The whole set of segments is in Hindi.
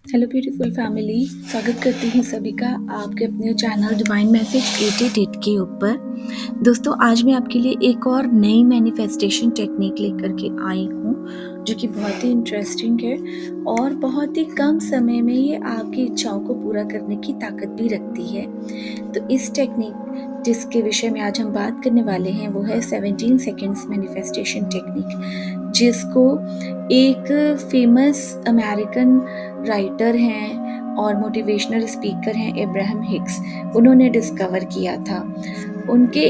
हेलो ब्यूटीफुल फैमिली, स्वागत करती हूँ सभी का आपके अपने चैनल डिवाइन मैसेज 888 के ऊपर। दोस्तों, आज मैं आपके लिए एक और नई मैनिफेस्टेशन टेक्निक लेकर के आई हूँ जो कि बहुत ही इंटरेस्टिंग है और बहुत ही कम समय में ये आपकी इच्छाओं को पूरा करने की ताकत भी रखती है। तो इस टेक्निक जिसके विषय में आज हम बात करने वाले हैं वो है 17 सेकेंड्स मैनिफेस्टेशन टेक्निक, जिसको एक फेमस अमेरिकन राइटर हैं और मोटिवेशनल स्पीकर हैं अब्राहम हिक्स, उन्होंने डिस्कवर किया था। उनके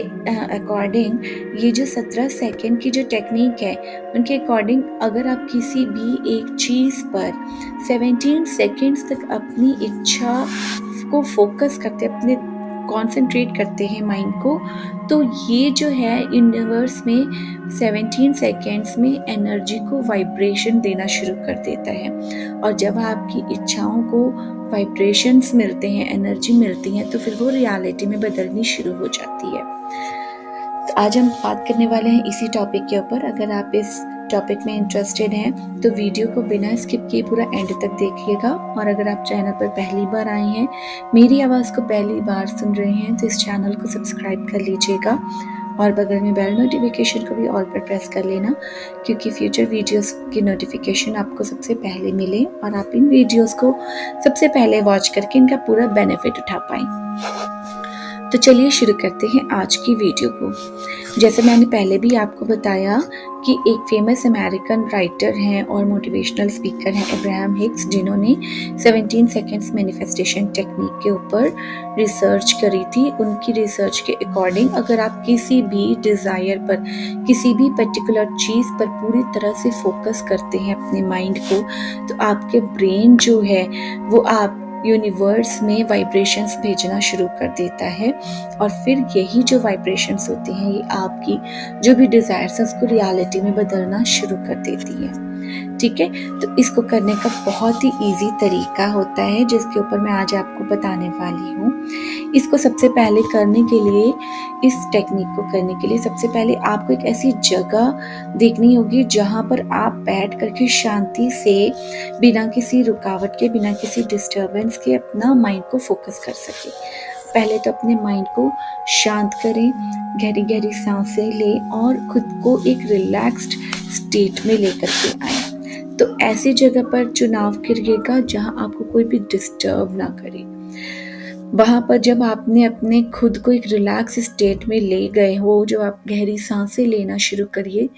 अकॉर्डिंग ये जो 17 सेकेंड की जो टेक्निक है, उनके अकॉर्डिंग अगर आप किसी भी एक चीज़ पर 17 सेकेंड्स तक अपनी इच्छा को फोकस करते, अपने कॉन्सेंट्रेट करते हैं माइंड को, तो ये जो है यूनिवर्स में 17 सेकेंड्स में एनर्जी को वाइब्रेशन देना शुरू कर देता है। और जब आपकी इच्छाओं को वाइब्रेशंस मिलते हैं, एनर्जी मिलती है, तो फिर वो रियलिटी में बदलनी शुरू हो जाती है। तो आज हम बात करने वाले हैं इसी टॉपिक के ऊपर। अगर आप इस टॉपिक में इंटरेस्टेड हैं तो वीडियो को बिना स्किप किए पूरा एंड तक देखिएगा। और अगर आप चैनल पर पहली बार आए हैं, मेरी आवाज़ को पहली बार सुन रहे हैं, तो इस चैनल को सब्सक्राइब कर लीजिएगा और बगल में बेल नोटिफिकेशन को भी ऑल पर प्रेस कर लेना, क्योंकि फ्यूचर वीडियोस की नोटिफिकेशन आपको सबसे पहले मिले और आप इन वीडियोस को सबसे पहले वॉच करके इनका पूरा बेनिफिट उठा पाएं। तो चलिए शुरू करते हैं आज की वीडियो को। जैसे मैंने पहले भी आपको बताया कि एक फेमस अमेरिकन राइटर हैं और मोटिवेशनल स्पीकर हैं अब्राहम हिक्स, जिन्होंने 17 सेकेंड्स मैनिफेस्टेशन टेक्निक के ऊपर रिसर्च करी थी। उनकी रिसर्च के अकॉर्डिंग अगर आप किसी भी डिज़ायर पर, किसी भी पर्टिकुलर चीज़ पर पूरी तरह से फोकस करते हैं अपने माइंड को, तो आपके ब्रेन जो है वो आप यूनिवर्स में वाइब्रेशंस भेजना शुरू कर देता है और फिर यही जो वाइब्रेशंस होती हैं ये आपकी जो भी डिज़ायर्स हैं उसको रियलिटी में बदलना शुरू कर देती है। ठीक है, तो इसको करने का बहुत ही इजी तरीका होता है जिसके ऊपर मैं आज आपको बताने वाली हूँ। इसको सबसे पहले करने के लिए, इस टेक्निक को करने के लिए सबसे पहले आपको एक ऐसी जगह देखनी होगी जहाँ पर आप बैठ करके शांति से, बिना किसी रुकावट के, बिना किसी डिस्टर्बेंस के अपना माइंड को फोकस कर सके। पहले तो अपने माइंड को शांत करें, गहरी गहरी सांसें लें और खुद को एक रिलैक्स्ड स्टेट में लेकर के आए। तो ऐसी जगह पर चुनाव करिएगा जहां आपको कोई भी डिस्टर्ब ना करे। वहाँ पर जब आपने अपने खुद को एक रिलैक्स स्टेट में ले गए हो, जो आप गहरी सांसें लेना शुरू करिए,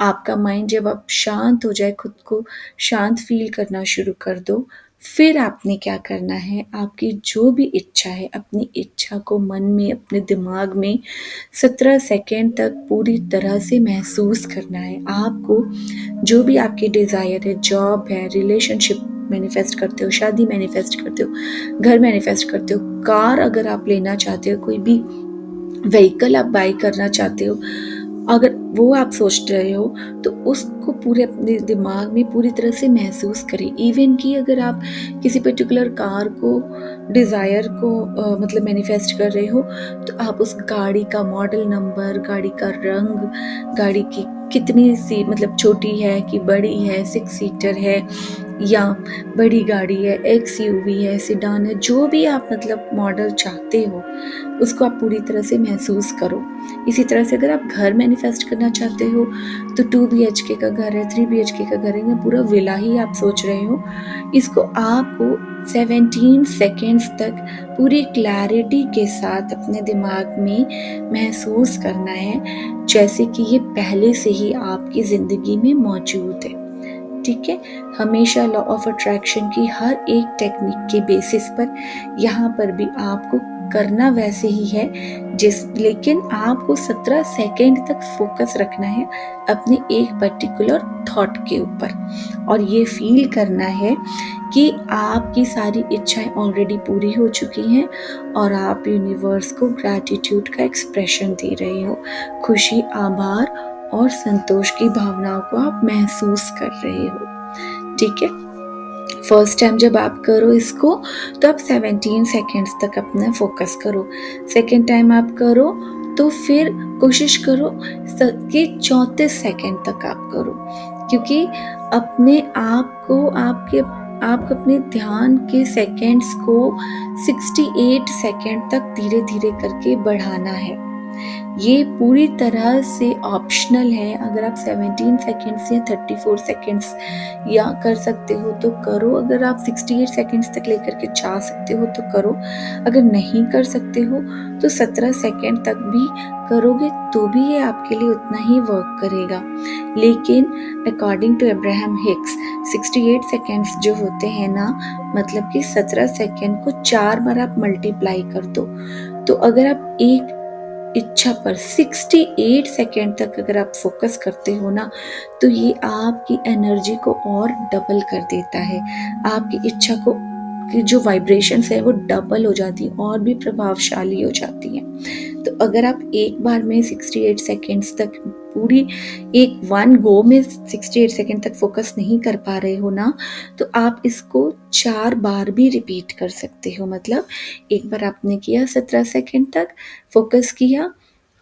आपका माइंड जब आप शांत हो जाए, खुद को शांत फील करना शुरू कर दो, फिर आपने क्या करना है, आपकी जो भी इच्छा है, अपनी इच्छा को मन में, अपने दिमाग में 17 सेकेंड तक पूरी तरह से महसूस करना है। आपको जो भी आपके डिज़ायर है, जॉब है, रिलेशनशिप मैनिफेस्ट करते हो, शादी मैनिफेस्ट करते हो, घर मैनिफेस्ट करते हो, कार अगर आप लेना चाहते हो, कोई भी व्हीकल आप बाई करना चाहते हो, अगर वो आप सोच रहे हो तो उसको पूरे अपने दिमाग में पूरी तरह से महसूस करें। इवन कि अगर आप किसी पर्टिकुलर कार को, डिज़ायर को मतलब मैनिफेस्ट कर रहे हो, तो आप उस गाड़ी का मॉडल नंबर, गाड़ी का रंग, गाड़ी की कितनी सी मतलब छोटी है कि बड़ी है, 6 सीटर है या बड़ी गाड़ी है, एक्सयूवी है, सेडान है, जो भी आप मतलब मॉडल चाहते हो उसको आप पूरी तरह से महसूस करो। इसी तरह से अगर आप घर मैनिफेस्ट करना चाहते हो तो 2 BHK का घर है, 3 BHK का घर है या पूरा विला ही आप सोच रहे हो, इसको आपको 17 सेकेंड्स तक पूरी क्लैरिटी के साथ अपने दिमाग में महसूस करना है जैसे कि ये पहले से ही आपकी ज़िंदगी में मौजूद है। ठीक है, हमेशा लॉ ऑफ अट्रैक्शन की हर एक टेक्निक के बेसिस पर यहाँ पर भी आपको करना वैसे ही है, लेकिन आपको 17 सेकेंड तक फोकस रखना है अपने एक पर्टिकुलर थॉट के ऊपर और ये फील करना है कि आपकी सारी इच्छाएं ऑलरेडी पूरी हो चुकी हैं और आप यूनिवर्स को ग्रैटिट्यूड का एक्सप्रेशन दे रहे हो। खुशी, आभार और संतोष की भावनाओं को आप महसूस कर रहे हो। ठीक है, फर्स्ट टाइम जब आप करो इसको तो आप 17 सेकेंड्स तक अपना फोकस करो। सेकेंड टाइम आप करो तो फिर कोशिश करो कि 34 सेकेंड तक आप करो, क्योंकि अपने आप को आपके आप अपने ध्यान के सेकंड्स को 68 सेकंड तक धीरे धीरे करके बढ़ाना है। ये पूरी तरह से ऑप्शनल है। अगर आप 17 सेकंड्स या 34 सेकंड्स या कर सकते हो तो करो। अगर आप 68 सेकंड्स तक लेकर के जा सकते हो तो करो। अगर नहीं कर सकते हो तो 17 सेकंड तक भी करोगे तो भी ये आपके लिए उतना ही वर्क करेगा। लेकिन according to Abraham Hicks 68 seconds जो होते हैं ना, मतलब कि 17 सेकंड को 4 बार आप मल्टीप्लाई कर दो। तो अगर आप एक इच्छा पर 68 सेकेंड तक अगर आप फोकस करते हो ना, तो ये आपकी एनर्जी को और डबल कर देता है। आपकी इच्छा को की जो वाइब्रेशंस है वो डबल हो जाती है और भी प्रभावशाली हो जाती है। तो अगर आप एक बार में 68 सेकेंड्स तक पूरी एक वन गो में 68 सेकेंड तक फोकस नहीं कर पा रहे हो ना, तो आप इसको 4 बार भी रिपीट कर सकते हो। मतलब एक बार आपने किया 17 सेकेंड तक फोकस किया,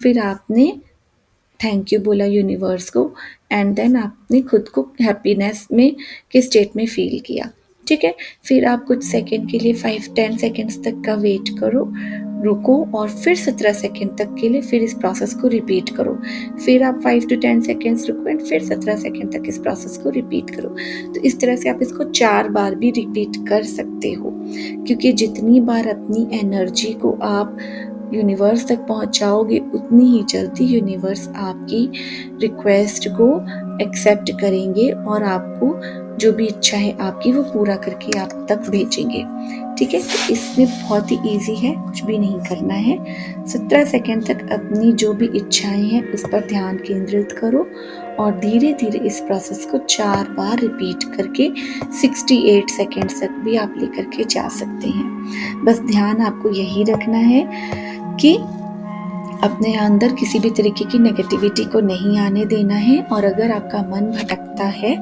फिर आपने थैंक यू बोला यूनिवर्स को, एंड देन आपने खुद को हैप्पीनेस में के स्टेट में फील किया। ठीक है, फिर आप कुछ सेकंड के लिए 5-10 सेकंड्स तक का वेट करो, रुको और फिर 17 सेकंड तक के लिए फिर इस प्रोसेस को रिपीट करो। फिर आप 5 to 10 सेकंड्स रुको एंड फिर 17 सेकंड तक इस प्रोसेस को रिपीट करो। तो इस तरह से आप इसको 4 बार भी रिपीट कर सकते हो, क्योंकि जितनी बार अपनी एनर्जी को आप यूनिवर्स तक पहुंचाओगे उतनी ही जल्दी यूनिवर्स आपकी रिक्वेस्ट को एक्सेप्ट करेंगे और आपको जो भी इच्छा है आपकी वो पूरा करके आप तक भेजेंगे। ठीक है, तो इसमें बहुत ही इजी है, कुछ भी नहीं करना है। 17 सेकंड तक अपनी जो भी इच्छाएं हैं उस पर ध्यान केंद्रित करो और धीरे धीरे इस प्रोसेस को 4 बार रिपीट करके 68 सेकंड तक भी आप लेकर के जा सकते हैं। बस ध्यान आपको यही रखना है कि अपने अंदर किसी भी तरीके की नेगेटिविटी को नहीं आने देना है। और अगर आपका मन भटकता है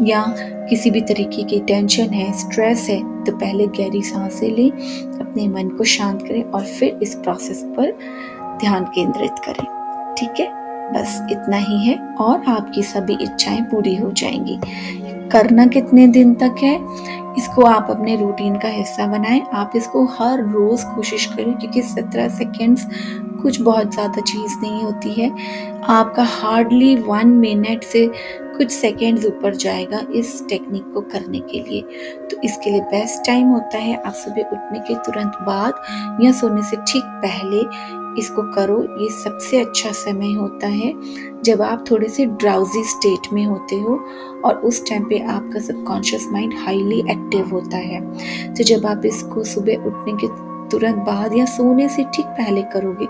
या किसी भी तरीके की टेंशन है, स्ट्रेस है, तो पहले गहरी सांसें लें, अपने मन को शांत करें और फिर इस प्रोसेस पर ध्यान केंद्रित करें। ठीक है, बस इतना ही है और आपकी सभी इच्छाएं पूरी हो जाएंगी। करना कितने दिन तक है, इसको आप अपने रूटीन का हिस्सा बनाएं। आप इसको हर रोज कोशिश करें, क्योंकि 17 सेकेंड्स कुछ बहुत ज़्यादा चीज़ नहीं होती है। आपका हार्डली 1 मिनट से कुछ सेकेंड्स ऊपर जाएगा इस टेक्निक को करने के लिए। तो इसके लिए बेस्ट टाइम होता है आप सुबह उठने के तुरंत बाद या सोने से ठीक पहले इसको करो। ये सबसे अच्छा समय होता है जब आप थोड़े से ड्राउजी स्टेट में होते हो और उस टाइम पे आपका सबकॉन्शियस माइंड हाईली एक्टिव होता है। तो जब आप इसको सुबह उठने के तुरंत बाद या सोने से ठीक पहले करोगे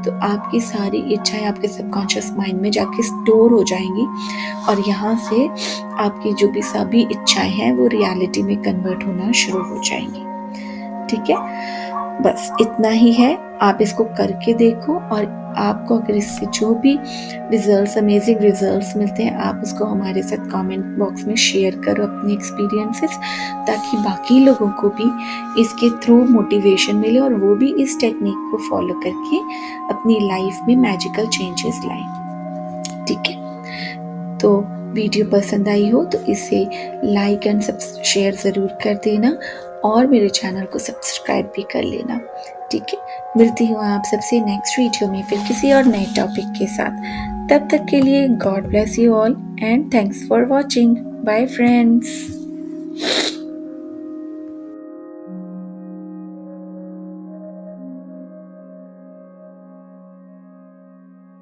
तो आपकी सारी इच्छाएं आपके सबकॉन्शियस माइंड में जाके स्टोर हो जाएंगी और यहाँ से आपकी जो भी सभी इच्छाएं हैं वो रियलिटी में कन्वर्ट होना शुरू हो जाएंगी। ठीक है, बस इतना ही है। आप इसको करके देखो और आपको अगर इससे जो भी रिजल्ट्स, अमेजिंग रिजल्ट्स मिलते हैं, आप उसको हमारे साथ कमेंट बॉक्स में शेयर करो अपने एक्सपीरियंसेस, ताकि बाकी लोगों को भी इसके थ्रू मोटिवेशन मिले और वो भी इस टेक्निक को फॉलो करके अपनी लाइफ में मैजिकल चेंजेस लाएं। ठीक है, तो वीडियो पसंद आई हो तो इसे लाइक एंड शेयर ज़रूर कर देना और मेरे चैनल को सब्सक्राइब भी कर लेना। ठीक है, मिलती हूँ आप सबसे नेक्स्ट वीडियो में फिर किसी और नए टॉपिक के साथ। तब तक के लिए God bless you all and thanks for watching. Bye friends.